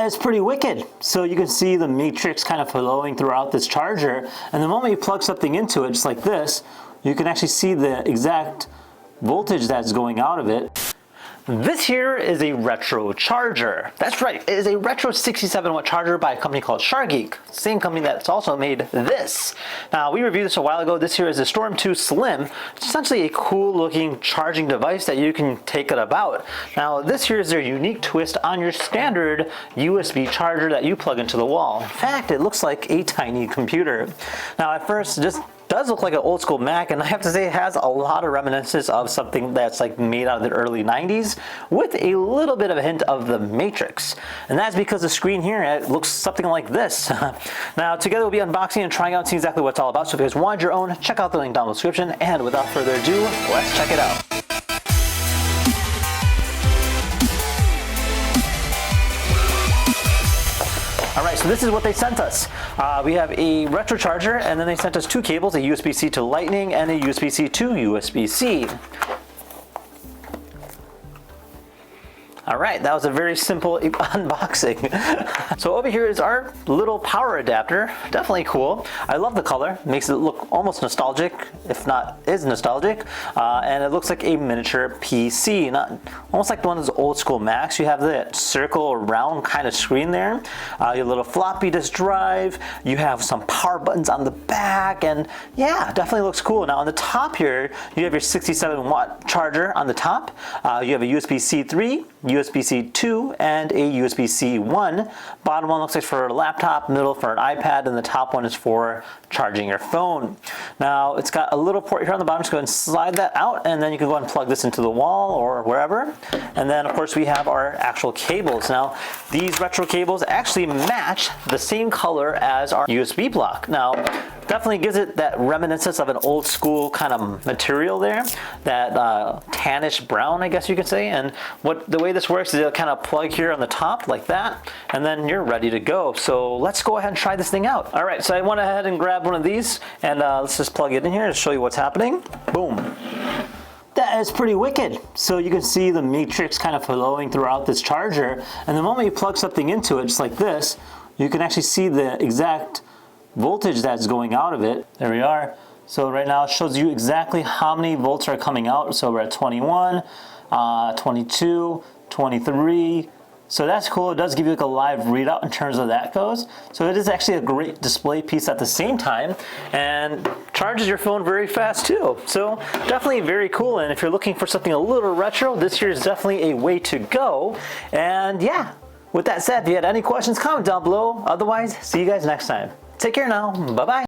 That is pretty wicked. So you can see the matrix kind of flowing throughout this charger, and the moment you plug something into it, just like this, you can actually see the exact voltage that's going out of it. This here is a retro charger. That's right, it is a retro 67 watt charger by a company called Shargeek, same company that's also made this. Now, we reviewed this a while ago. This here is a Storm 2 Slim. It's essentially a cool looking charging device that you can take it about. Now, this here is their unique twist on your standard USB charger that you plug into the wall. In fact, it looks like a tiny computer. Now, at first, it just does look like an old school Mac, and I have to say it has a lot of reminiscences of something that's like made out of the early 90s with a little bit of a hint of the Matrix. And that's because the screen here, it looks something like this. Now, together we'll be unboxing and trying out and seeing exactly what it's all about. So if you guys want your own, check out the link down in the description. And without further ado, let's check it out. Alright, so this is what they sent us. We have a retro charger, and then they sent us two cables, a USB-C to Lightning and a USB-C to USB-C. Alright, that was a very simple unboxing. So over here is our little power adapter. Definitely cool. I love the color. Makes it look almost nostalgic, if not is nostalgic. And it looks like a miniature PC, almost like one of those old school Macs. You have the circle round kind of screen there. Your little floppy disk drive. You have some power buttons on the back, and yeah, definitely looks cool. Now on the top here, you have your 67 watt charger on the top. You have a USB-C 3, USB-C 2, and a USB-C 1. Bottom one looks like for a laptop, middle for an iPad, and the top one is for charging your phone. Now, it's got a little port here on the bottom. Just go ahead and slide that out, and then you can go ahead and plug this into the wall or wherever. And then, of course, we have our actual cables. Now, these retro cables actually match the same color as our USB block. Now, definitely gives it that reminiscence of an old school kind of material there, that tannish brown, I guess you could say. And the way this works is it'll kind of plug here on the top like that, and then you're ready to go. So let's go ahead and try this thing out. All right, so I went ahead and grabbed one of these, and let's just plug it in here to show you what's happening. Boom. That is pretty wicked. So you can see the matrix kind of flowing throughout this charger, and the moment you plug something into it, just like this, you can actually see the exact voltage that's going out of it. There we are. So right now it shows you exactly how many volts are coming out. So we're at 21, 22, 23. So that's cool. It does give you like a live readout in terms of that goes. So it is actually a great display piece at the same time, and charges your phone very fast too. So definitely very cool. And if you're looking for something a little retro, this here is definitely a way to go. And yeah, with that said, if you had any questions, comment down below. Otherwise, see you guys next time. Take care now. Bye-bye.